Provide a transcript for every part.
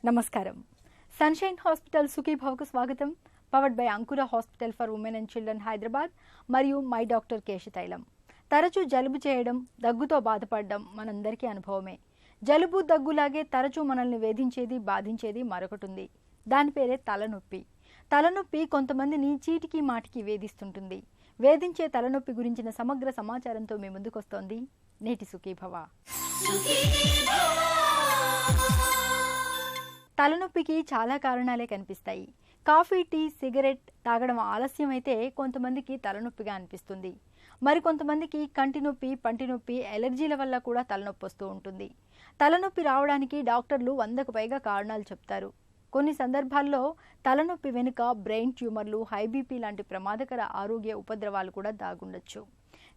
నమస్కారం. Sunshine hospital సుఖీభవకు స్వాగతం. Powered by అంకుర hospital for women and children Hyderabad మరియు మై డాక్టర్ కేశతైలం. తరచూ జలుబు చేయడం, దగ్గుతో బాధపడడం మనందరికీ అనుభవమే. జలుబు దగ్గులాగే తరచూ మనల్ని వేధించేది, బాధించేది మరొకటి ఉంది. దాని పేరే తలనొప్పి. తలనొప్పి కొంతమందిని చీటికి మాటికి వేధిస్తుంటుంది. వేధించే తలనొప్పి గురించిన సమగ్ర సమాచారంతో మీ ముందుకొస్తోంది నేటి సుఖీభవ. తలనొప్పికి చాలా కారణాలే కనిపిస్తాయి. కాఫీ, టీ, సిగరెట్ తాగడం ఆలస్యం అయితే కొంతమందికి తలనొప్పిగా అనిపిస్తుంది. మరికొంతమందికి కంటి నొప్పి, పంటి నొప్పి, ఎలర్జీల వల్ల కూడా తలనొప్పి వస్తూ ఉంటుంది. తలనొప్పి రావడానికి డాక్టర్లు 100కు పైగా కారణాలు చెప్తారు. కొన్ని సందర్భాల్లో తలనొప్పి వెనుక బ్రెయిన్ ట్యూమర్లు, హై బీపీ లాంటి ప్రమాదకర ఆరోగ్య ఉపద్రవాలు కూడా దాగుండొచ్చు.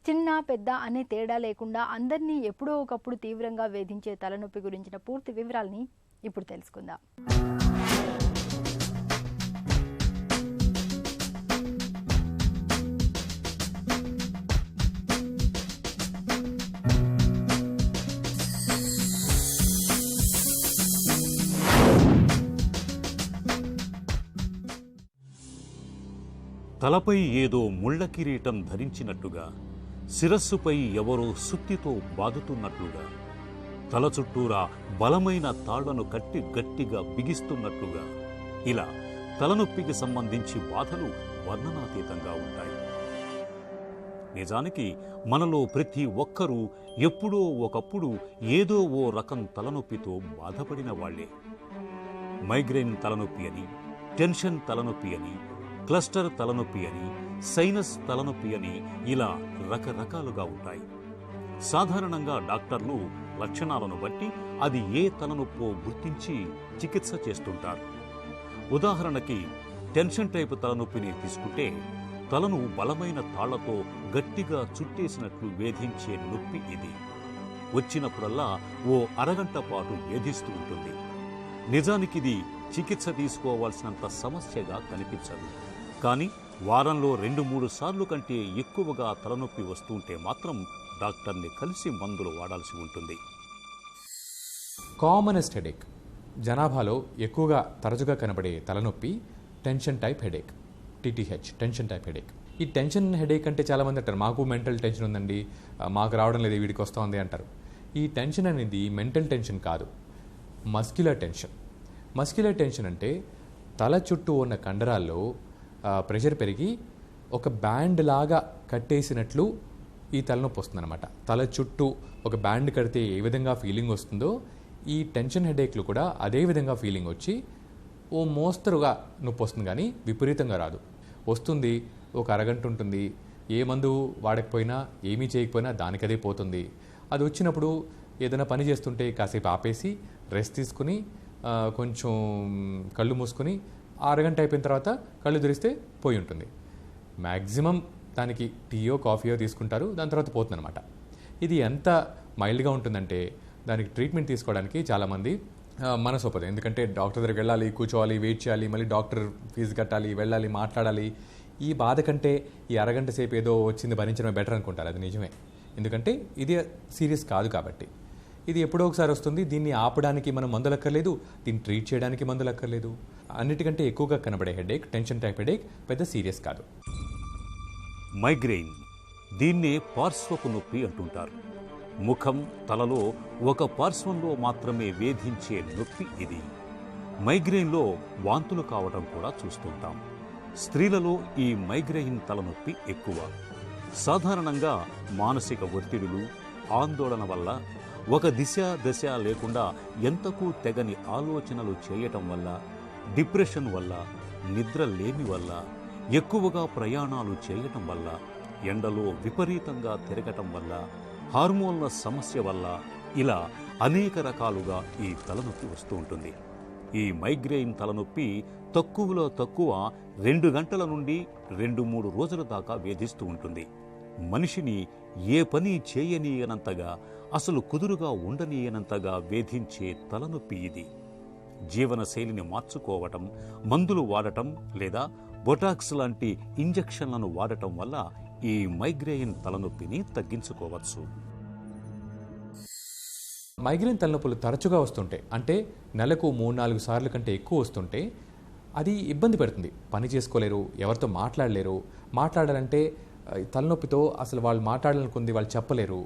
చిన్న పెద్ద అనే తేడా లేకుండా అందరినీ ఎప్పుడో ఒకప్పుడు తీవ్రంగా వేధించే తలనొప్పి గురించిన పూర్తి వివరాల్ని ఇప్పుడు తెలుసుకుందాం. తలపై ఏదో ముళ్ళ కిరీటం ధరించినట్టుగా, శిరస్సుపై ఎవరో సుత్తితో బాదుతున్నట్లుగా, తల చుట్టూరా బలమైన తాళ్లను కట్టి గట్టిగా బిగిస్తున్నట్లుగా, ఇలా తలనొప్పికి సంబంధించి బాధలు వర్ణనాతీతంగా ఉంటాయి. నిజానికి మనలో ప్రతి ఒక్కరూ ఎప్పుడో ఒకప్పుడు ఏదో ఓ రకం తలనొప్పితో బాధపడిన వాళ్లే. మైగ్రేన్ తలనొప్పి అని, టెన్షన్ తలనొప్పి అని, క్లస్టర్ తలనొప్పి అని, సైనస్ తలనొప్పి అని ఇలా రకరకాలుగా ఉంటాయి. సాధారణంగా డాక్టర్లు లక్షణాలను బట్టి అది ఏ తలనొప్పో గుర్తించి చికిత్స చేస్తుంటారు. ఉదాహరణకి టెన్షన్ టైపు తలనొప్పిని తీసుకుంటే తలను బలమైన తాళ్లతో గట్టిగా చుట్టేసినట్లు వేధించే నొప్పి ఇది. వచ్చినప్పుడల్లా ఓ అరగంట పాటు వేధిస్తూ ఉంటుంది. నిజానికిది చికిత్స తీసుకోవాల్సినంత సమస్యగా కనిపించదు. కానీ వారంలో 2-3 సార్లు కంటే ఎక్కువగా తలనొప్పి వస్తుంటే మాత్రం డాక్టర్ని కలిసి మందులు వాడాల్సి ఉంటుంది. కామనెస్ట్ హెడేక్, జనాభాలో ఎక్కువగా తరచుగా కనబడే తలనొప్పి tension type headache, TTH, tension type headache. ఈ టెన్షన్ హెడేక్ అంటే చాలామంది అంటారు, మాకు మెంటల్ టెన్షన్ ఉందండి, మాకు రావడం లేదు, వీడికి వస్తూ ఉంది అంటారు. ఈ టెన్షన్ అనేది మెంటల్ టెన్షన్ కాదు, మస్క్యులర్ టెన్షన్. మస్క్యులర్ టెన్షన్ అంటే తల చుట్టూ ఉన్న కండరాల్లో ప్రెషర్ పెరిగి ఒక బ్యాండ్ లాగా కట్టేసినట్లు ఈ తలనొప్పి వస్తుందన్నమాట. తల చుట్టూ ఒక బ్యాండ్ కడితే ఏ విధంగా ఫీలింగ్ వస్తుందో ఈ టెన్షన్ హెడేక్లు కూడా అదే విధంగా ఫీలింగ్ వచ్చి ఓ మోస్తరుగా నొప్పి వస్తుంది, కానీ విపరీతంగా రాదు. వస్తుంది, ఒక అరగంట ఉంటుంది, ఏ మందు వాడకపోయినా ఏమీ చేయకపోయినా దానికదే పోతుంది. అది వచ్చినప్పుడు ఏదైనా పని చేస్తుంటే కాసేపు ఆపేసి రెస్ట్ తీసుకుని కొంచెం కళ్ళు మూసుకొని అరగంట అయిపోయిన తర్వాత కళ్ళు తెరిస్తే పోయి ఉంటుంది. మ్యాక్సిమం దానికి టీయో కాఫీయో తీసుకుంటారు, దాని తర్వాత పోతుందన్నమాట. ఇది ఎంత మైల్డ్గా ఉంటుందంటే దానికి ట్రీట్మెంట్ తీసుకోవడానికి చాలామంది మనసు ఒప్పదు. ఎందుకంటే డాక్టర్ దగ్గరికి వెళ్ళాలి, కూర్చోవాలి, వెయిట్ చేయాలి, మళ్ళీ డాక్టర్ ఫీజు కట్టాలి, వెళ్ళాలి, మాట్లాడాలి. ఈ బాధ కంటే ఈ అరగంట సేపు ఏదో వచ్చింది భరించడమే బెటర్ అనుకుంటారు. అది నిజమే, ఎందుకంటే ఇది సీరియస్ కాదు కాబట్టి. ఇది ఎప్పుడో ఒకసారి వస్తుంది. దీన్ని ఆపడానికి మనం మందులు అక్కర్లేదు, దీన్ని ట్రీట్ చేయడానికి మందులు అక్కర్లేదు. అన్నిటికంటే ఎక్కువగా కనబడే హెడేక్ టెన్షన్ టైప్ హెడేక్ పెద్ద సీరియస్ కాదు. మైగ్రెయిన్, దీన్నే పార్శ్వపు నొప్పి అంటుంటారు. ముఖం, తలలో ఒక పార్శ్వంలో మాత్రమే వేధించే నొప్పి ఇది. మైగ్రెయిన్లో వాంతులు కావడం కూడా చూస్తుంటాం. స్త్రీలలో ఈ మైగ్రెయిన్ తలనొప్పి ఎక్కువ. సాధారణంగా మానసిక ఒత్తిడులు, ఆందోళన వల్ల, ఒక దశ లేకుండా ఎంతకు తెగని ఆలోచనలు చేయటం వల్ల, డిప్రెషన్ వల్ల, నిద్ర లేమి వల్ల, ఎక్కువగా ప్రయాణాలు చేయటం వల్ల, ఎండలో విపరీతంగా తిరగటం వల్ల, హార్మోన్ల సమస్య వల్ల, ఇలా అనేక రకాలుగా ఈ తలనొప్పి వస్తూ ఉంటుంది. ఈ మైగ్రెయిన్ తలనొప్పి తక్కువలో తక్కువ 2 గంటల నుండి 2-3 రోజుల దాకా వేధిస్తూ ఉంటుంది. మనిషిని ఏ పని చేయనీయనంతగా, అసలు కుదురుగా ఉండనీయనంతగా వేధించే తలనొప్పి ఇది. జీవనశైలిని మార్చుకోవటం, మందులు వాడటం లేదా బొటాక్స్ లాంటి ఇంజెక్షన్లను వాడటం వల్ల ఈ మైగ్రేన్ తలనొప్పిని తగ్గించుకోవచ్చు. మైగ్రేన్ తలనొప్పులు తరచుగా వస్తుంటే, అంటే నెలకు 3-4 సార్లు కంటే ఎక్కువ వస్తుంటే అది ఇబ్బంది పెడుతుంది. పని చేసుకోలేరు, ఎవరితో మాట్లాడలేరు. మాట్లాడాలంటే తలనొప్పితో అసలు వాళ్ళు మాట్లాడాలనుకుంది వాళ్ళు చెప్పలేరు.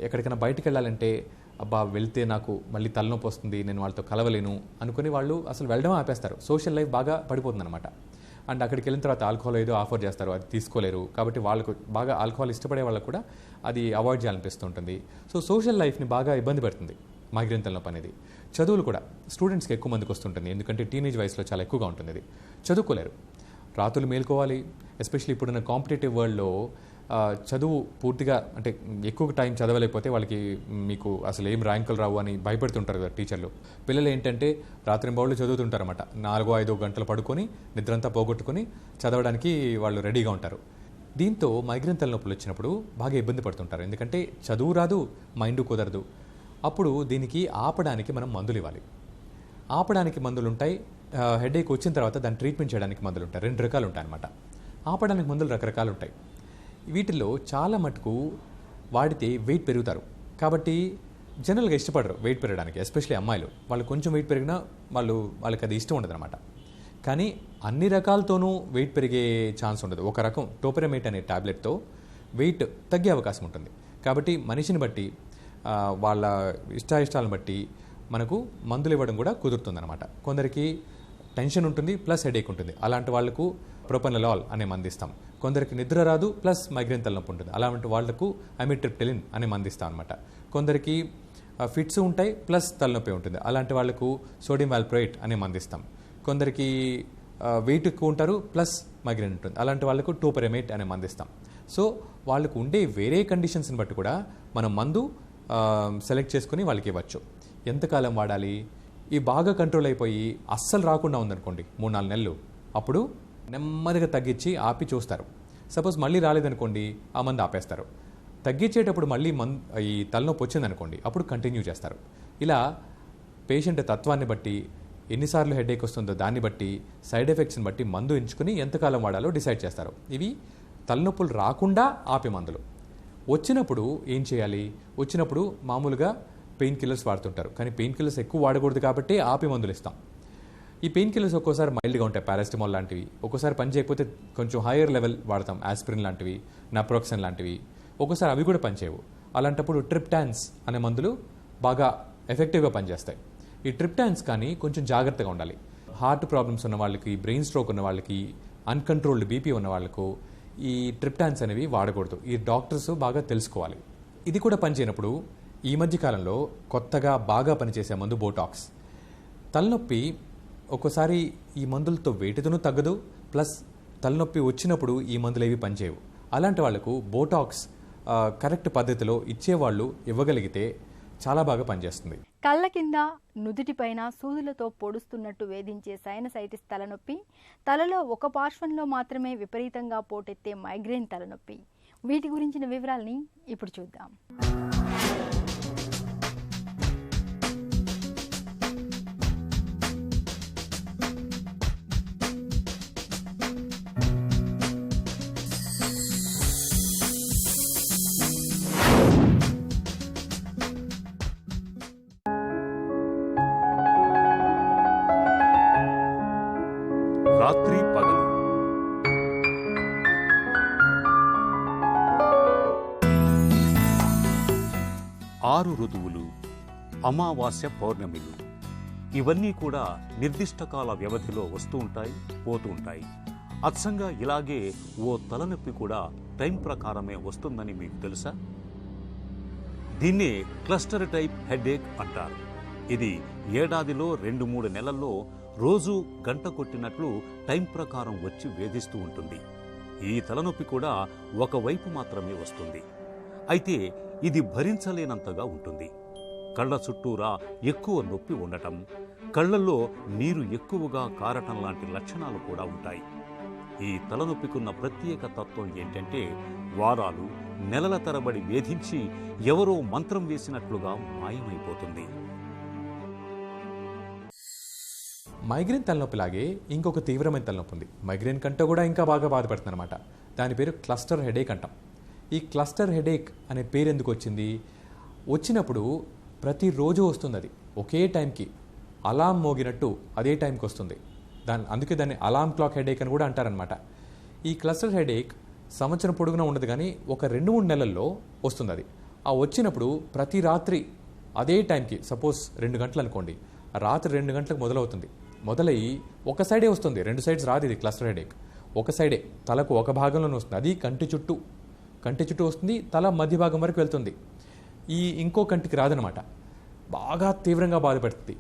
ఎక్కడికైనా బయటికి వెళ్ళాలంటే అబ్బా వెళ్తే నాకు మళ్ళీ తలనొప్పి వస్తుంది, నేను వాళ్ళతో కలవలేను అనుకుని వాళ్ళు అసలు వెళ్ళడం ఆపేస్తారు. సోషల్ లైఫ్ బాగా పడిపోతుంది అనమాట. అండ్ అక్కడికి వెళ్ళిన తర్వాత ఆల్కహాల్ ఏదో ఆఫర్ చేస్తారు, అది తీసుకోలేరు. కాబట్టి వాళ్ళకు బాగా ఆల్కహాల్ ఇష్టపడే వాళ్ళకు కూడా అది అవాయిడ్ చేయాలనిపిస్తుంటుంది. సో సోషల్ లైఫ్ని బాగా ఇబ్బంది పెడుతుంది మైగ్రేన్ తలనొప్పి అనేది. చదువులు కూడా స్టూడెంట్స్కి ఎక్కువ మందికి వస్తుంటుంది, ఎందుకంటే టీనేజ్ వయసులో చాలా ఎక్కువగా ఉంటుంది. అది చదువుకోలేరు, రాత్రులు మేల్కోవాలి. ఎస్పెషల్లీ ఇప్పుడున్న కాంపిటేటివ్ వరల్డ్లో చదువు పూర్తిగా అంటే ఎక్కువ టైం చదవలేకపోతే వాళ్ళకి మీకు అసలు ఏం ర్యాంకులు రావు అని భయపెడుతుంటారు కదా టీచర్లు. పిల్లలు ఏంటంటే రాత్రింబౌళ్ళు చదువుతుంటారన్నమాట. 4-5 గంటలు పడుకొని నిద్రంతా పోగొట్టుకొని చదవడానికి వాళ్ళు రెడీగా ఉంటారు. దీంతో మైగ్రేన్ తలనొప్పులు వచ్చినప్పుడు బాగా ఇబ్బంది పడుతుంటారు, ఎందుకంటే చదువు రాదు, మైండ్ కుదరదు. అప్పుడు దీనికి ఆపడానికి మనం మందులు ఇవ్వాలి. ఆపడానికి మందులు ఉంటాయి, హెడేక్ వచ్చిన తర్వాత దాన్ని ట్రీట్మెంట్ చేయడానికి మందులు ఉంటాయి. 2 రకాలు ఉంటాయి అన్నమాట. ఆపడానికి మందులు రకరకాలు ఉంటాయి. వీటిల్లో చాలా మటుకు వాడితే వెయిట్ పెరుగుతారు, కాబట్టి జనరల్గా ఇష్టపడరు వెయిట్ పెరగడానికి. ఎస్పెషల్లీ అమ్మాయిలు, వాళ్ళు కొంచెం వెయిట్ పెరిగినా వాళ్ళకి అది ఇష్టం ఉండదు అనమాట. కానీ అన్ని రకాలతోనూ వెయిట్ పెరిగే ఛాన్స్ ఉండదు. ఒక రకం టోపెరమేట్ అనే టాబ్లెట్తో వెయిట్ తగ్గే అవకాశం ఉంటుంది. కాబట్టి మనిషిని బట్టి వాళ్ళ ఇష్టాయిష్టాలను బట్టి మనకు మందులు ఇవ్వడం కూడా కుదురుతుందన్నమాట. కొందరికి టెన్షన్ ఉంటుంది ప్లస్ హెడేక్ ఉంటుంది, అలాంటి వాళ్లకు ప్రొపనలాల్ అనే మందు ఇస్తాం. కొందరికి నిద్ర రాదు ప్లస్ మైగ్రేన్ తలనొప్పి ఉంటుంది, అలాంటి వాళ్లకు అమిట్రిప్టిలిన్ అనే మందు ఇస్తాం అనమాట. కొందరికి ఫిట్స్ ఉంటాయి ప్లస్ తలనొప్పి ఉంటుంది, అలాంటి వాళ్లకు సోడియం వాల్ప్రోయిట్ అనే మందు ఇస్తాం. కొందరికి వెయిట్ ఎక్కువ ఉంటారు ప్లస్ మైగ్రేన్ ఉంటుంది, అలాంటి వాళ్లకు టోపెరమేట్ అనే మందు ఇస్తాం. సో వాళ్ళకు ఉండే వేరే కండిషన్స్ని బట్టి కూడా మనం మందు సెలెక్ట్ చేసుకుని వాళ్ళకి ఇవ్వచ్చు. ఎంతకాలం వాడాలి? ఈ బాగా కంట్రోల్ అయిపోయి అస్సలు రాకుండా ఉందనుకోండి 3-4 నెలలు, అప్పుడు నెమ్మదిగా తగ్గించి ఆపి చూస్తారు. సపోజ్ మళ్ళీ రాలేదనుకోండి, ఆ మందు ఆపేస్తారు. తగ్గించేటప్పుడు మళ్ళీ ఈ తలనొప్పి వచ్చిందనుకోండి, అప్పుడు కంటిన్యూ చేస్తారు. ఇలా పేషెంట్ తత్వాన్ని బట్టి, ఎన్నిసార్లు హెడేక్ వస్తుందో దాన్ని బట్టి, సైడ్ ఎఫెక్ట్స్ని బట్టి మందు ఎంచుకుని ఎంతకాలం వాడాలో డిసైడ్ చేస్తారు. ఇవి తలనొప్పులు రాకుండా ఆపే మందులు. వచ్చినప్పుడు ఏం చేయాలి? వచ్చినప్పుడు మామూలుగా పెయిన్ కిల్లర్స్ వాడుతుంటారు, కానీ పెయిన్ కిల్లర్స్ ఎక్కువ వాడకూడదు కాబట్టి ఆపి మందులు ఇస్తాం. ఈ పెయిన్ కిల్లర్స్ ఒక్కోసారి మైల్డ్గా ఉంటాయి, పారాసిటమాల్ లాంటివి. ఒక్కోసారి పని చేయకపోతే కొంచెం హైయర్ లెవెల్ వాడతాం, ఆస్పిరిన్ లాంటివి, నాప్రోక్సన్ లాంటివి. ఒక్కోసారి అవి కూడా పనిచేయవు. అలాంటప్పుడు ట్రిప్టాన్స్ అనే మందులు బాగా ఎఫెక్టివ్గా పనిచేస్తాయి. ఈ ట్రిప్టాన్స్ కానీ కొంచెం జాగ్రత్తగా ఉండాలి. హార్ట్ ప్రాబ్లమ్స్ ఉన్న వాళ్ళకి, బ్రెయిన్ స్ట్రోక్ ఉన్న వాళ్ళకి, అన్కంట్రోల్డ్ బీపీ ఉన్న వాళ్ళకు ఈ ట్రిప్టాన్స్ అనేవి వాడకూడదు. ఈ డాక్టర్స్ బాగా తెలుసుకోవాలి. ఇది కూడా పనిచేయనప్పుడు ఈ మధ్య కాలంలో కొత్తగా బాగా పనిచేసే మందు బోటాక్స్. తలనొప్పి ఒక్కోసారి ఈ మందులతో వేటితోనూ తగ్గదు, ప్లస్ తలనొప్పి వచ్చినప్పుడు ఈ మందులు ఏవి పనిచేయవు. అలాంటి వాళ్లకు బోటాక్స్ కరెక్ట్ పద్ధతిలో ఇచ్చేవాళ్ళు ఇవ్వగలిగితే చాలా బాగా పనిచేస్తుంది. కళ్ళ కింద, నుదుటిపైన సూదులతో పొడుస్తున్నట్టు వేధించే సైనసైటిస్ తలనొప్పి, తలలో ఒక పార్శ్వంలో మాత్రమే విపరీతంగా పోటెత్తే మైగ్రేన్ తలనొప్పి, వీటి గురించిన వివరాల్ని ఇప్పుడు చూద్దాం. రాత్రి పగలు, ఆరు ఋతువులు, అమావాస్య, పౌర్ణమిలు, ఇవన్నీ కూడా నిర్దిష్ట కాల వ్యవధిలో వస్తూ ఉంటాయి, పోతూ ఉంటాయి. అచ్చంగా ఇలాగే ఓ తలనొప్పి కూడా టైం ప్రకారమే వస్తుందని మీకు తెలుసా? దీన్నే క్లస్టర్ టైప్ హెడేక్ అంటారు. ఇది ఏడాదిలో 2-3 నెలల్లో రోజు గంట కొట్టినట్లు టైం ప్రకారం వచ్చి వేధిస్తూ ఉంటుంది. ఈ తలనొప్పి కూడా ఒకవైపు మాత్రమే వస్తుంది. అయితే ఇది భరించలేనంతగా ఉంటుంది. కళ్ళ చుట్టూరా ఎక్కువ నొప్పి ఉండటం, కళ్ళల్లో నీరు ఎక్కువగా కారటం లాంటి లక్షణాలు కూడా ఉంటాయి. ఈ తలనొప్పికున్న ప్రత్యేక తత్వం ఏంటంటే వారాలు, నెలల తరబడి వేధించి ఎవరో మంత్రం వేసినట్లుగా మాయమైపోతుంది. మైగ్రేన్ తలనొప్పిలాగే ఇంకొక తీవ్రమైన తలనొప్పి ఉంది. మైగ్రేన్ కంటే కూడా ఇంకా బాగా బాధపడుతుంది అనమాట. దాని పేరు క్లస్టర్ హెడేక్ అంటాం. ఈ క్లస్టర్ హెడేక్ అనే పేరు ఎందుకు వచ్చింది? వచ్చినప్పుడు ప్రతిరోజు వస్తుంది. అది ఒకే టైంకి అలారం మోగినట్టు అదే టైంకి వస్తుంది. అందుకే దాన్ని అలారం క్లాక్ హెడేక్ అని కూడా అంటారనమాట. ఈ క్లస్టర్ హెడేక్ సంవత్సరం పొడుగునా ఉండదు, కానీ ఒక 2-3 నెలల్లో వస్తుంది. అది వచ్చినప్పుడు ప్రతి రాత్రి అదే టైంకి, సపోజ్ 2 గంటలు అనుకోండి, రాత్రి 2 గంటలకు మొదలవుతుంది. మొదలయ్యి ఒక సైడే వస్తుంది, 2 సైడ్స్ రాదు. ఇది క్లస్టర్ హెడేక్ ఒక సైడే, తలకు ఒక భాగంలోనే వస్తుంది. అది కంటి చుట్టూ వస్తుంది, తల మధ్య భాగం వరకు వెళ్తుంది. ఇంకో కంటికి రాదనమాట. బాగా తీవ్రంగా బాధపెడుతుంది,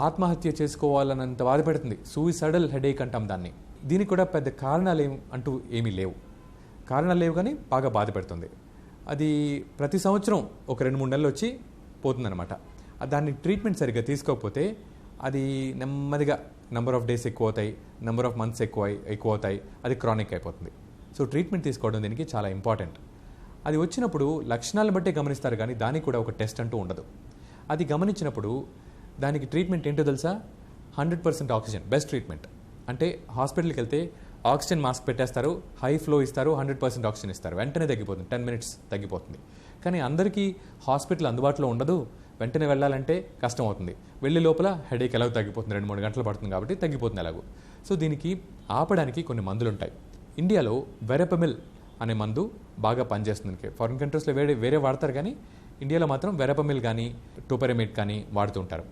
ఆత్మహత్య చేసుకోవాలన్నంత బాధపెడుతుంది. సూయిసైడల్ హెడేక్ అంటాం దాన్ని. దీనికి కూడా పెద్ద కారణాలు ఏమీ లేవు కానీ బాగా బాధపెడుతుంది. అది ప్రతి సంవత్సరం ఒక 2-3 నెలలు వచ్చి పోతుందన్నమాట. దాన్ని ట్రీట్మెంట్ సరిగ్గా తీసుకోకపోతే అది నెమ్మదిగా నెంబర్ ఆఫ్ డేస్ ఎక్కువ అవుతాయి, నెంబర్ ఆఫ్ మంత్స్ ఎక్కువ అవుతాయి, అది క్రానిక్ అయిపోతుంది. సో ట్రీట్మెంట్ తీసుకోవడం దీనికి చాలా ఇంపార్టెంట్. అది వచ్చినప్పుడు లక్షణాలను బట్టే గమనిస్తారు, కానీ దానికి కూడా ఒక టెస్ట్ అంటూ ఉండదు. అది గమనించినప్పుడు దానికి ట్రీట్మెంట్ ఏంటో తెలుసా? 100% ఆక్సిజన్ బెస్ట్ ట్రీట్మెంట్. అంటే హాస్పిటల్కి వెళ్తే ఆక్సిజన్ మాస్క్ పెట్టేస్తారు, హై ఫ్లో ఇస్తారు, 100% ఆక్సిజన్ ఇస్తారు, వెంటనే తగ్గిపోతుంది, 10 minutes తగ్గిపోతుంది. కానీ అందరికీ హాస్పిటల్ అందుబాటులో ఉండదు, వెంటనే వెళ్ళాలంటే కష్టం అవుతుంది. వెళ్ళే లోపల హెడేక్ ఎలాగో తగ్గిపోతుంది, 2-3 గంటలు పడుతుంది కాబట్టి తగ్గిపోతుంది ఎలాగో. సో దీనికి ఆపడానికి కొన్ని మందులు ఉంటాయి. ఇండియాలో వెరపమిల్ అనే మందు బాగా పనిచేస్తుంది. ఫారిన్ కంట్రీస్లో వేరే వాడతారు, కానీ ఇండియాలో మాత్రం వెరపమిల్ కానీ టోపెరమేట్ కానీ వాడుతూ ఉంటారు.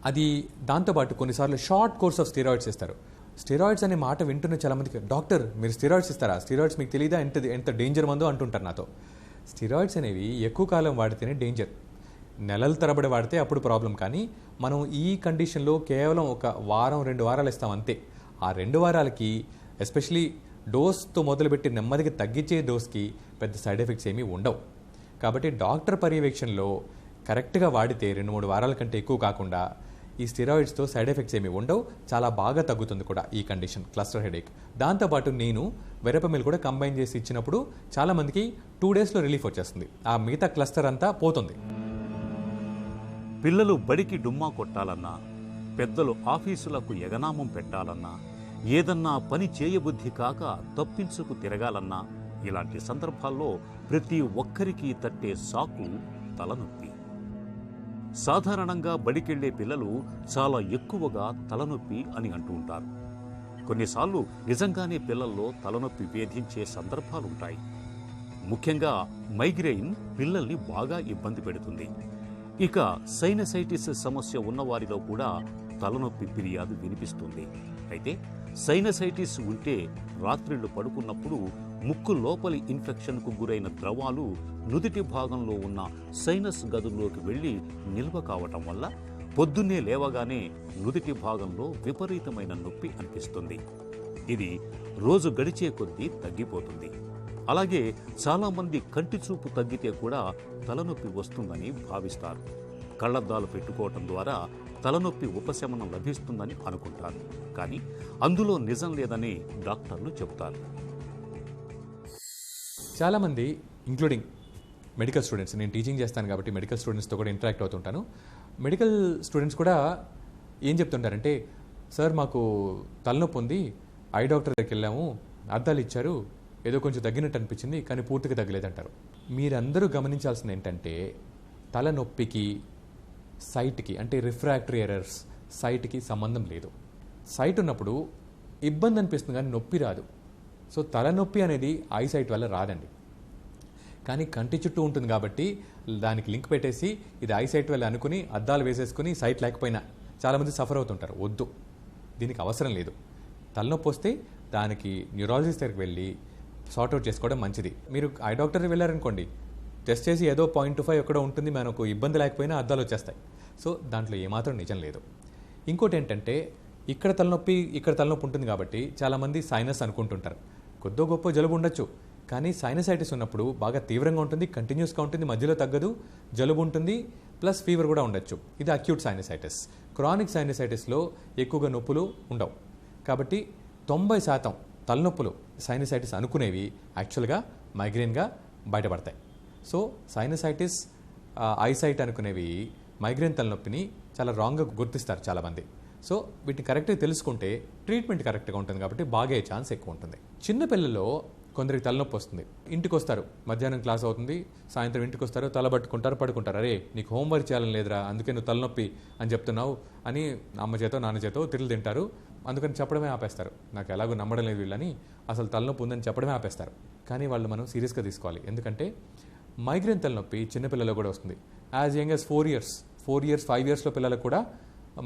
అది దాంతోపాటు కొన్నిసార్లు షార్ట్ కోర్స్ ఆఫ్ స్టెరాయిడ్స్ ఇస్తారు. స్టెరాయిడ్స్ అనే మాట వింటున్న చాలామందికి, డాక్టర్ మీరు స్టెరాయిడ్స్ ఇస్తారా, స్టెరాయిడ్స్ మీకు తెలియదా ఎంత డేంజర్ మందో అంటుంటారు నాతో. స్టెరాయిడ్స్ అనేవి ఎక్కువ కాలం వాడితేనే డేంజర్, నెలల తరబడి వాడితే అప్పుడు ప్రాబ్లం. కానీ మనం ఈ కండిషన్లో కేవలం ఒక 1-2 వారాలు ఇస్తాం అంతే. ఆ 2 వారాలకి ఎస్పెషలీ డోస్తో మొదలుపెట్టి నెమ్మదిగా తగ్గించే డోస్కి పెద్ద సైడ్ ఎఫెక్ట్స్ ఏమీ ఉండవు. కాబట్టి డాక్టర్ పర్యవేక్షణలో కరెక్ట్గా వాడితే 2-3 వారాల కంటే ఎక్కువ కాకుండా ఈ స్టెరాయిడ్స్తో సైడ్ ఎఫెక్ట్స్ ఏమీ ఉండవు, చాలా బాగా తగ్గుతుంది కూడా ఈ కండిషన్ క్లస్టర్ హెడేక్. దాంతోపాటు నేను వెరపమిల్ కూడా కంబైన్ చేసి ఇచ్చినప్పుడు చాలామందికి 2 daysలో రిలీఫ్ వచ్చేస్తుంది, ఆ మిగతా క్లస్టర్ అంతా పోతుంది. పిల్లలు బడికి డుమ్మా కొట్టాలన్నా, పెద్దలు ఆఫీసులకు ఎగనామం పెట్టాలన్నా, ఏదన్నా పని చేయబుద్ధి కాక తప్పించుకు తిరగాలన్నా, ఇలాంటి సందర్భాల్లో ప్రతి ఒక్కరికి తట్టే సాకు తలనొప్పి. సాధారణంగా బడికెళ్లే పిల్లలు చాలా ఎక్కువగా తలనొప్పి అని అంటూ ఉంటారు. కొన్నిసార్లు నిజంగానే పిల్లల్లో తలనొప్పి వేధించే సందర్భాలుంటాయి. ముఖ్యంగా మైగ్రెయిన్ పిల్లల్ని బాగా ఇబ్బంది పెడుతుంది. ఇక సైనసైటిస్ సమస్య ఉన్నవారిలో కూడా తలనొప్పి ఫిర్యాదు వినిపిస్తుంది. అయితే సైనసైటిస్ ఉంటే రాత్రిళ్లు పడుకున్నప్పుడు ముక్కు లోపలి ఇన్ఫెక్షన్కు గురైన ద్రవాలు నుదిటి భాగంలో ఉన్న సైనస్ గదుల్లోకి వెళ్ళి నిల్వ కావటం వల్ల పొద్దున్నే లేవగానే నుదిటి భాగంలో విపరీతమైన నొప్పి అనిపిస్తుంది. ఇది రోజు గడిచే కొద్దీ తగ్గిపోతుంది. అలాగే చాలామంది కంటి చూపు తగ్గితే కూడా తలనొప్పి వస్తుందని భావిస్తారు. కళ్లద్దాలు పెట్టుకోవటం ద్వారా తలనొప్పి ఉపశమనం లభిస్తుందని అనుకుంటారు. కానీ అందులో నిజం లేదని డాక్టర్లు చెబుతారు. చాలామంది ఇంక్లూడింగ్ మెడికల్ స్టూడెంట్స్, నేను టీచింగ్ చేస్తాను కాబట్టి మెడికల్ స్టూడెంట్స్తో కూడా ఇంటరాక్ట్ అవుతుంటాను. మెడికల్ స్టూడెంట్స్ కూడా ఏం చెప్తుంటారంటే, సార్ మాకు తలనొప్పి ఉంది, ఐ డాక్టర్ దగ్గరికి వెళ్ళాము, అద్దాలు ఇచ్చారు, ఏదో కొంచెం తగ్గినట్టు అనిపించింది, కానీ పూర్తిగా తగ్గలేదంటారు. మీరందరూ గమనించాల్సింది ఏంటంటే, తలనొప్పికి సైట్కి అంటే రిఫ్రాక్టరీ ఎర్రర్స్ సైట్కి సంబంధం లేదు. సైట్ ఉన్నప్పుడు ఇబ్బంది అనిపిస్తుంది కానీ నొప్పి రాదు. సో తలనొప్పి అనేది ఐసైట్ వల్ల రాదండి. కానీ కంటి చుట్టూ ఉంటుంది కాబట్టి దానికి లింక్ పెట్టేసి ఇది ఐసైట్ వల్ల అనుకుని అద్దాలు వేసేసుకుని సైట్ లేకపోయినా చాలామంది సఫర్ అవుతుంటారు. వద్దు, దీనికి అవసరం లేదు. తలనొప్పి వస్తే దానికి న్యూరాలజిస్ట్ దగ్గరికి వెళ్ళి సార్ట్అవుట్ చేసుకోవడం మంచిది. మీరు ఐ డాక్టర్కి వెళ్ళారనుకోండి, టెస్ట్ చేసి ఏదో 0.25 ఎక్కడో ఉంటుంది, మనకు ఇబ్బంది లేకపోయినా అద్దాలు వచ్చేస్తాయి. సో దాంట్లో ఏమాత్రం నిజం లేదు. ఇంకోటి ఏంటంటే, ఇక్కడ తలనొప్పి ఉంటుంది కాబట్టి చాలామంది సైనస్ అనుకుంటుంటారు. కొద్దో గొప్ప జలుబు ఉండొచ్చు, కానీ సైనసైటిస్ ఉన్నప్పుడు బాగా తీవ్రంగా ఉంటుంది, కంటిన్యూస్గా ఉంటుంది, మధ్యలో తగ్గదు, జలుబు ఉంటుంది, ప్లస్ ఫీవర్ కూడా ఉండొచ్చు. ఇది అక్యూట్ సైనసైటిస్. క్రానిక్ సైనసైటిస్లో ఎక్కువగా నొప్పులు ఉండవు. కాబట్టి 90% తలనొప్పులు సైనసైటిస్ అనుకునేవి యాక్చువల్గా మైగ్రేన్గా బయటపడతాయి. సో సైనసైటిస్ ఐసైట్ అనుకునేవి మైగ్రేన్ తలనొప్పిని చాలా రాంగ్గా గుర్తిస్తారు చాలామంది. సో వీటిని కరెక్ట్గా తెలుసుకుంటే ట్రీట్మెంట్ కరెక్ట్గా ఉంటుంది కాబట్టి బాగే ఛాన్స్ ఎక్కువ ఉంటుంది. చిన్నపిల్లల్లో కొందరికి తలనొప్పి వస్తుంది, ఇంటికి వస్తారు, మధ్యాహ్నం క్లాస్ అవుతుంది, సాయంత్రం ఇంటికి వస్తారు, తల పట్టుకుంటారు, పడుకుంటారు. అరే నీకు హోంవర్క్ చేయాలని లేదురా, అందుకే నువ్వు తలనొప్పి అని చెప్తున్నావు అని అమ్మ చేతో నాన్న చేతో తిట్లు తింటారు. అందుకని చెప్పడమే ఆపేస్తారు. నాకు ఎలాగో నమ్మడం లేదు వీళ్ళని, అసలు తలనొప్పి ఉందని చెప్పడమే ఆపేస్తారు. కానీ వాళ్ళు మనం సీరియస్గా తీసుకోవాలి. ఎందుకంటే మైగ్రేన్ తలనొప్పి చిన్నపిల్లలకు కూడా వస్తుంది. యాజ్ యంగ్ యాజ్ 4 years, 5 yearsలో పిల్లలకు కూడా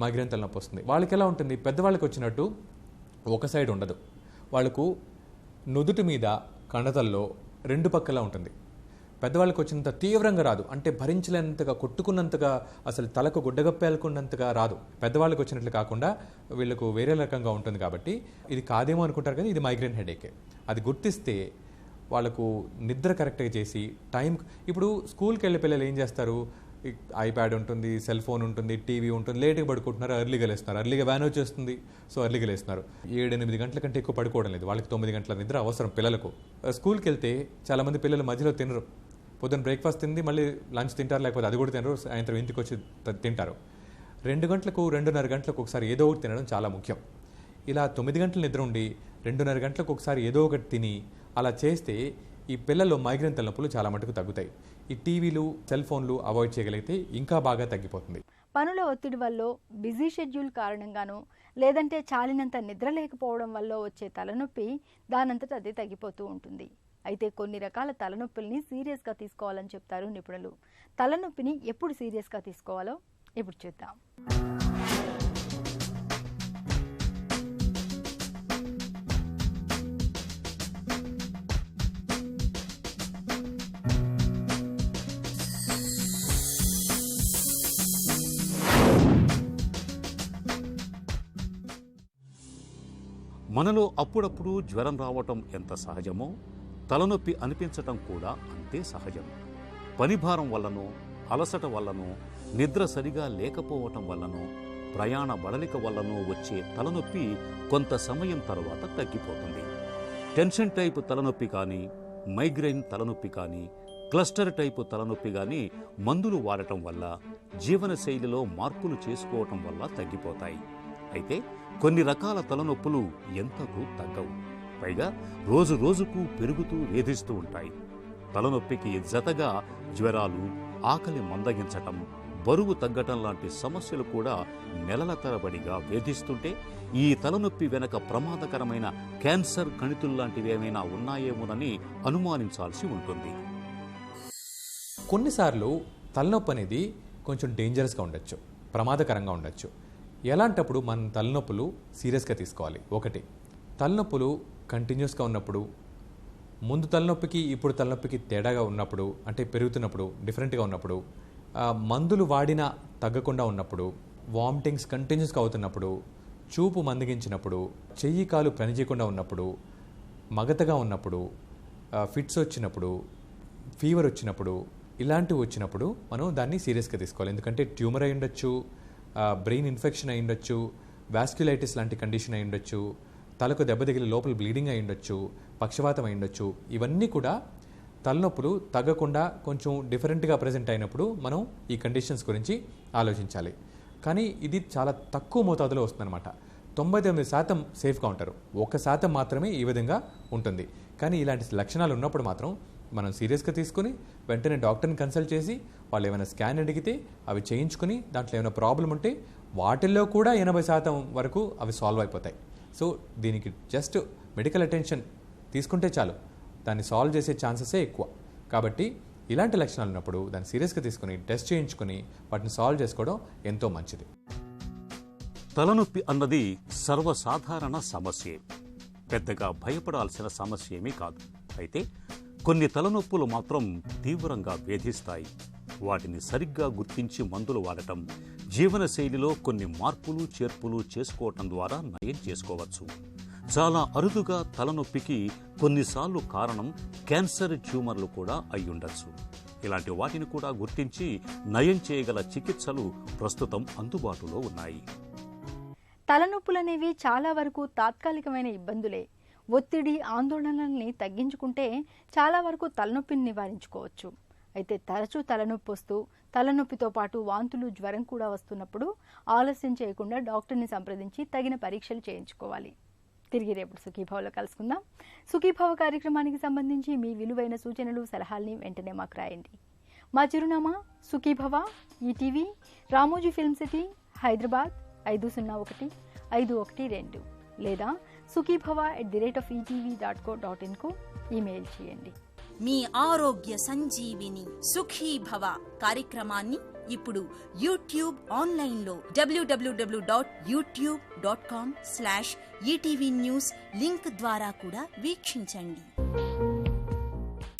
మైగ్రేన్ తలనొప్పి వస్తుంది. వాళ్ళకి ఎలా ఉంటుంది, పెద్దవాళ్ళకి వచ్చినట్టు ఒక సైడ్ ఉండదు. వాళ్ళకు నుదుటి మీద కణతల్లో 2 పక్కలా ఉంటుంది. పెద్దవాళ్ళకి వచ్చినంత తీవ్రంగా రాదు, అంటే భరించలేనంతగా కొట్టుకున్నంతగా అసలు తలకు గుడ్డగప్పేలుకున్నంతగా రాదు. పెద్దవాళ్ళకి వచ్చినట్లు కాకుండా వీళ్ళకు వేరే రకంగా ఉంటుంది. కాబట్టి ఇది కాదేమో అనుకుంటారు, కానీ ఇది మైగ్రేన్ హెడేకే. అది గుర్తిస్తే వాళ్ళకు నిద్ర కరెక్ట్గా చేసి టైం, ఇప్పుడు స్కూల్కి వెళ్ళే పిల్లలు ఏం చేస్తారు, ఐప్యాడ్ ఉంటుంది, సెల్ ఫోన్ ఉంటుంది, టీవీ ఉంటుంది, లేట్గా పడుకుంటున్నారు, ఎర్లీగా లేస్తున్నారు. ఎర్లీగా వ్యాన్ వచ్చేస్తుంది, సో ఎర్లీగా లేస్తున్నారు. 7-8 గంటల కంటే ఎక్కువ పడుకోవడం లేదు. వాళ్ళకి 9 గంటల నిద్ర అవసరం పిల్లలకు. స్కూల్కి వెళ్తే చాలామంది పిల్లలు మధ్యలో తినరు. పొద్దున్న బ్రేక్ఫాస్ట్ తింది, మళ్ళీ లంచ్ తింటారు, లేకపోతే అది కూడా తినరు, సాయంత్రం ఇంటికి వచ్చి తింటారు. 2 గంటలకు 2:30 గంటలకు ఒకసారి ఏదో ఒకటి తినడం చాలా ముఖ్యం. ఇలా 9 గంటల నిద్ర ఉండి 2:30 గంటలకు ఒకసారి ఏదో ఒకటి తిని అలా చేస్తే ఈ పిల్లల్లో మైగ్రేన్ తలనొప్పులు చాలా మటుకు తగ్గుతాయి. ఈ టీవీలు, సెల్ ఫోన్లు అవాయిడ్ చేయగలిగితే ఇంకా బాగా తగ్గిపోతుంది. పనుల ఒత్తిడి వల్ల, బిజీ షెడ్యూల్ కారణంగానో, లేదంటే చాలినంత నిద్ర లేకపోవడం వల్ల వచ్చే తలనొప్పి దానంతట అదే తగ్గిపోతూ ఉంటుంది. అయితే కొన్ని రకాల తలనొప్పుల్ని సీరియస్గా తీసుకోవాలని చెప్తారు నిపుణులు. తలనొప్పిని ఎప్పుడు సీరియస్గా తీసుకోవాలో ఇప్పుడు చూద్దాం. మనలో అప్పుడప్పుడు జ్వరం రావటం ఎంత సహజమో, తలనొప్పి అనిపించటం కూడా అంతే సహజం. పనిభారం వల్లనో, అలసట వల్లనో, నిద్ర సరిగా లేకపోవటం వల్లనో, ప్రయాణ బడలిక వల్లనో వచ్చే తలనొప్పి కొంత సమయం తర్వాత తగ్గిపోతుంది. టెన్షన్ టైపు తలనొప్పి కానీ, మైగ్రేన్ తలనొప్పి కానీ, క్లస్టర్ టైపు తలనొప్పి కానీ మందులు వాడటం వల్ల, జీవనశైలిలో మార్పులు చేసుకోవటం వల్ల తగ్గిపోతాయి. అయితే కొన్ని రకాల తలనొప్పులు ఎంతకు తగ్గవు, పైగా రోజు రోజుకు పెరుగుతూ వేధిస్తూ ఉంటాయి. తలనొప్పికి జతగా జ్వరాలు, ఆకలి మందగించటం, బరువు తగ్గటం లాంటి సమస్యలు కూడా నెలల తరబడిగా వేధిస్తుంటే ఈ తలనొప్పి వెనక ప్రమాదకరమైన క్యాన్సర్ కణితుల్లాంటివి ఏమైనా ఉన్నాయేమోనని అనుమానించాల్సి ఉంటుంది. కొన్నిసార్లు తలనొప్పి అనేది కొంచెం డేంజరస్గా ఉండొచ్చు, ప్రమాదకరంగా ఉండొచ్చు. ఎలాంటప్పుడు మనం తలనొప్పులు సీరియస్గా తీసుకోవాలి. ఒకటి, తలనొప్పులు కంటిన్యూస్గా ఉన్నప్పుడు, ముందు తలనొప్పికి ఇప్పుడు తలనొప్పికి తేడాగా ఉన్నప్పుడు, అంటే పెరుగుతున్నప్పుడు, డిఫరెంట్గా ఉన్నప్పుడు, మందులు వాడినా తగ్గకుండా ఉన్నప్పుడు, వామిటింగ్స్ కంటిన్యూస్గా అవుతున్నప్పుడు, చూపు మందగించినప్పుడు, చెయ్యి కాలు పనిచేయకుండా ఉన్నప్పుడు, మగతగా ఉన్నప్పుడు, ఫిట్స్ వచ్చినప్పుడు, ఫీవర్ వచ్చినప్పుడు, ఇలాంటివి వచ్చినప్పుడు మనం దాన్ని సీరియస్గా తీసుకోవాలి. ఎందుకంటే ట్యూమర్ అయి ఉండొచ్చు, బ్రెయిన్ ఇన్ఫెక్షన్ అయి ఉండొచ్చు, వాస్క్యులైటిస్ లాంటి కండిషన్ అయి ఉండొచ్చు, తలకు దెబ్బ తగిలి లోపల బ్లీడింగ్ అయి ఉండొచ్చు, పక్షవాతం అయి ఉండొచ్చు. ఇవన్నీ కూడా తలనొప్పులు తగ్గకుండా కొంచెం డిఫరెంట్గా ప్రజెంట్ అయినప్పుడు మనం ఈ కండిషన్స్ గురించి ఆలోచించాలి. కానీ ఇది చాలా తక్కువ మోతాదులో వస్తుందన్నమాట. 99% సేఫ్గా ఉంటారు, 1% మాత్రమే ఈ విధంగా ఉంటుంది. కానీ ఇలాంటి లక్షణాలు ఉన్నప్పుడు మాత్రం మనం సీరియస్గా తీసుకుని వెంటనే డాక్టర్ని కన్సల్ట్ చేసి వాళ్ళు ఏమైనా స్కాన్ అడిగితే అవి చేయించుకుని దాంట్లో ఏమైనా ప్రాబ్లం ఉంటే వాటిల్లో కూడా 80% వరకు అవి సాల్వ్ అయిపోతాయి. సో దీనికి జస్ట్ మెడికల్ అటెన్షన్ తీసుకుంటే చాలు, దాన్ని సాల్వ్ చేసే ఛాన్సెసే ఎక్కువ. కాబట్టి ఇలాంటి లక్షణాలు ఉన్నప్పుడు దాన్ని సీరియస్గా తీసుకుని టెస్ట్ చేయించుకుని వాటిని సాల్వ్ చేసుకోవడం ఎంతో మంచిది. తలనొప్పి అన్నది సర్వసాధారణ సమస్యే, పెద్దగా భయపడాల్సిన సమస్య ఏమీ కాదు. అయితే కొన్ని తలనొప్పులు మాత్రం తీవ్రంగా వేధిస్తాయి. వాటిని సరిగ్గా గుర్తించి మందులు వాడటం, జీవనశైలిలో కొన్ని మార్పులు చేర్పులు చేసుకోవటం ద్వారా నయం చేసుకోవచ్చు. చాలా అరుదుగా తలనొప్పికి కొన్నిసార్లు కారణం క్యాన్సర్ ట్యూమర్లు కూడా అయ్యుండొచ్చు. ఇలాంటి వాటిని కూడా గుర్తించి నయం చేయగల చికిత్సలు ప్రస్తుతం అందుబాటులో ఉన్నాయి. తలనొప్పులనేవి చాలా వరకు తాత్కాలికమైన ఇబ్బందులే. ఒత్తిడి, ఆందోళనల్ని తగ్గించుకుంటే చాలా వరకు తలనొప్పిని నివారించుకోవచ్చు. అయితే తరచూ తలనొప్పి వస్తూ తలనొప్పితో పాటు వాంతులు, జ్వరం కూడా వస్తున్నప్పుడు ఆలస్యం చేయకుండా డాక్టర్ని సంప్రదించి తగిన పరీక్షలు చేయించుకోవాలి. తిరిగి రేపు సుఖీభావలో కలుసుకుందాం. సుఖీభావ కార్యక్రమానికి సంబంధించి మీ విలువైన సూచనలు సలహాల్ని వెంటనే మాకు రాయండి. మా చిరునామా Sukhibhava, ETV, Ramoji film city, Hyderabad 501512 లేదా sukhibhava@etv.co.in కు ఈమెయిల్ చేయండి. మీ ఆరోగ్య సంజీవిని సుఖీభవ కార్యక్రమాన్ని ఇప్పుడు యూట్యూబ్ ఆన్లైన్లో www.youtube.com/etv news లింక్ ద్వారా కూడా వీక్షించండి.